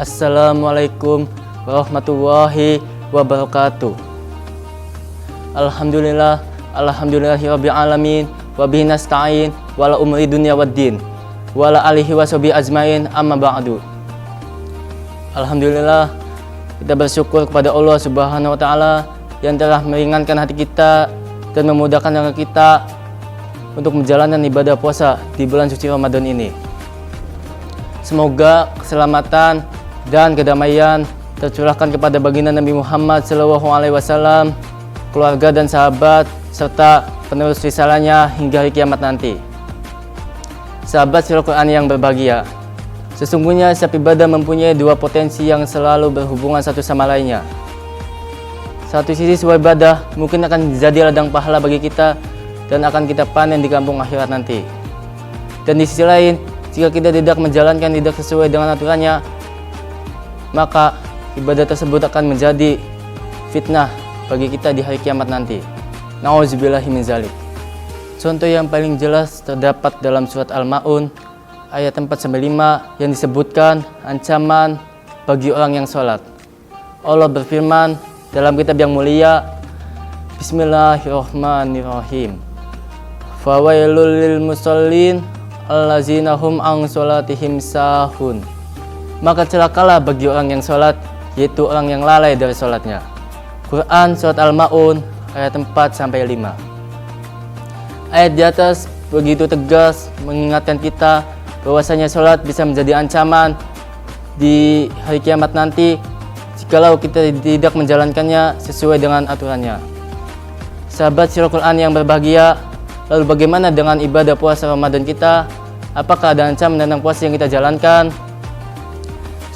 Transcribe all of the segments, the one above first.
Assalamualaikum warahmatullahi wabarakatuh. Alhamdulillahirabbil alamin wa bihi nasta'in wala umri dunya waddin wala alihi washabihi ajmain amma ba'du. Alhamdulillah, kita bersyukur kepada Allah Subhanahu wa taala yang telah meringankan hati kita dan memudahkan kita untuk menjalankan ibadah puasa di bulan suci Ramadan ini. Semoga keselamatan dan kedamaian tercurahkan kepada baginda Nabi Muhammad SAW, keluarga dan sahabat, serta penerus risalahnya hingga hari kiamat nanti. Sahabat Sirul Quran yang berbahagia, sesungguhnya setiap ibadah mempunyai dua potensi yang selalu berhubungan satu sama lainnya. Satu sisi sebuah ibadah mungkin akan jadi ladang pahala bagi kita dan akan kita panen di kampung akhirat nanti. Dan di sisi lain, jika kita tidak menjalankan tidak sesuai dengan aturannya, maka ibadah tersebut akan menjadi fitnah bagi kita di hari kiamat nanti. Nauzubillahi min zalik. Contoh yang paling jelas terdapat dalam surat Al-Ma'un ayat 4-5 yang disebutkan ancaman bagi orang yang sholat. Allah berfirman dalam kitab yang mulia, Bismillahirrahmanirrahim. Fawailul lil musallin allazina hum an sholatihim sahun. Maka celakalah bagi orang yang sholat, yaitu orang yang lalai dari sholatnya. Quran surat Al-Ma'un ayat 4-5. Ayat di atas begitu tegas mengingatkan kita bahwasanya sholat bisa menjadi ancaman di hari kiamat nanti jikalau kita tidak menjalankannya sesuai dengan aturannya. Sahabat Sirul Quran yang berbahagia, lalu bagaimana dengan ibadah puasa Ramadan kita? Apakah ada ancaman tentang puasa yang kita jalankan?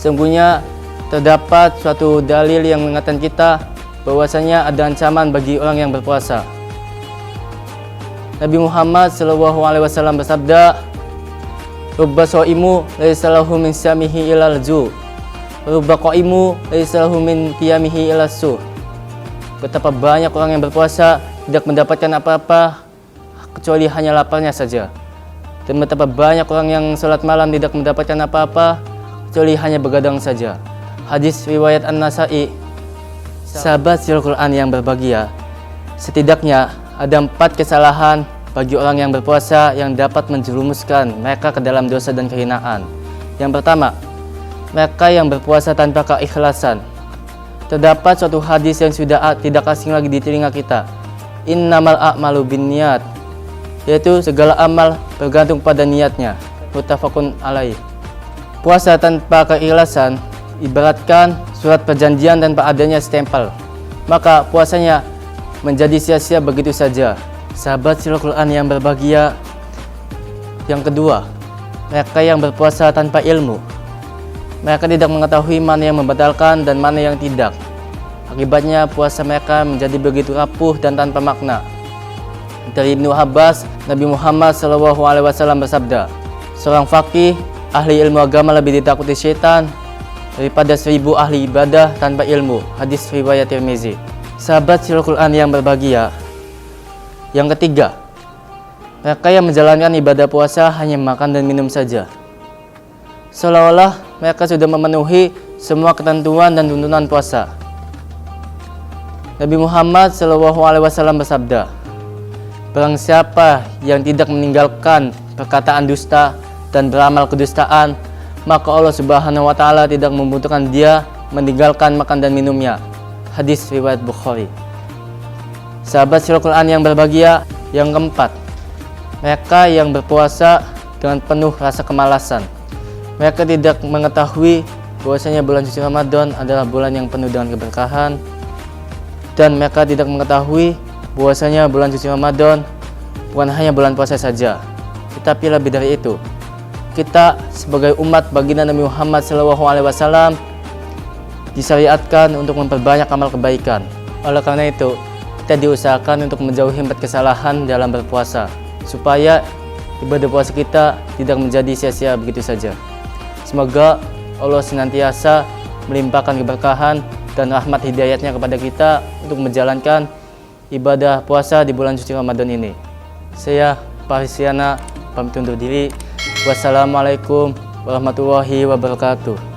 Sesungguhnya terdapat suatu dalil yang mengingatkan kita bahwasanya ada ancaman bagi orang yang berpuasa. Nabi Muhammad SAW bersabda, "Rubba shaimu laisa lahu min siyamihi ilal ju', rubba qaimu laisa lahu min qiyamihi ilal su'." Betapa banyak orang yang berpuasa tidak mendapatkan apa-apa kecuali hanya laparnya saja. Dan betapa banyak orang yang sholat malam tidak mendapatkan apa-apa kecuali hanya begadang saja. Hadis riwayat An-Nasa'i. Sahabat Sirul Quran yang berbahagia, setidaknya ada 4 kesalahan bagi orang yang berpuasa yang dapat menjerumuskan mereka ke dalam dosa dan kehinaan. Yang pertama, mereka yang berpuasa tanpa keikhlasan. Terdapat suatu hadis yang sudah tidak asing lagi di telinga kita. Innamal a'malu binniyat, yaitu segala amal bergantung pada niatnya. Muttafaqun alaih. Puasa tanpa keikhlasan ibaratkan surat perjanjian tanpa adanya stempel, maka puasanya menjadi sia-sia begitu saja. Sahabat Sirul Quran yang berbahagia, yang kedua, mereka yang berpuasa tanpa ilmu. Mereka tidak mengetahui mana yang membatalkan dan mana yang tidak. Akibatnya puasa mereka menjadi begitu rapuh dan tanpa makna. Dari Ibnu Abbas, Nabi Muhammad SAW bersabda, seorang faqih ahli ilmu agama lebih ditakuti syaitan daripada 1000 ahli ibadah tanpa ilmu. Hadis riwayat Tirmizi. Sahabat Sirul Quran yang berbahagia, yang ketiga, mereka yang menjalankan ibadah puasa hanya makan dan minum saja, seolah-olah mereka sudah memenuhi semua ketentuan dan tuntunan puasa. Nabi Muhammad SAW bersabda, barang siapa yang tidak meninggalkan perkataan dusta dan beramal kedustaan, maka Allah Subhanahu wa taala tidak membutuhkan dia meninggalkan makan dan minumnya. Hadis riwayat Bukhari. Sahabat Sirul Quran yang berbahagia, yang keempat, mereka yang berpuasa dengan penuh rasa kemalasan. Mereka tidak mengetahui bahwasanya bulan suci Ramadan adalah bulan yang penuh dengan keberkahan, dan mereka tidak mengetahui bahwasanya bulan suci Ramadan bukan hanya bulan puasa saja, tetapi lebih dari itu. Kita sebagai umat baginda Nabi Muhammad SAW disyariatkan untuk memperbanyak amal kebaikan. Oleh karena itu, kita diusahakan untuk menjauhi 4 kesalahan dalam berpuasa, supaya ibadah puasa kita tidak menjadi sia-sia begitu saja. Semoga Allah senantiasa melimpahkan keberkahan dan rahmat hidayatnya kepada kita untuk menjalankan ibadah puasa di bulan suci Ramadan ini. Saya Parisiana pamit undur diri. Wassalamualaikum warahmatullahi wabarakatuh.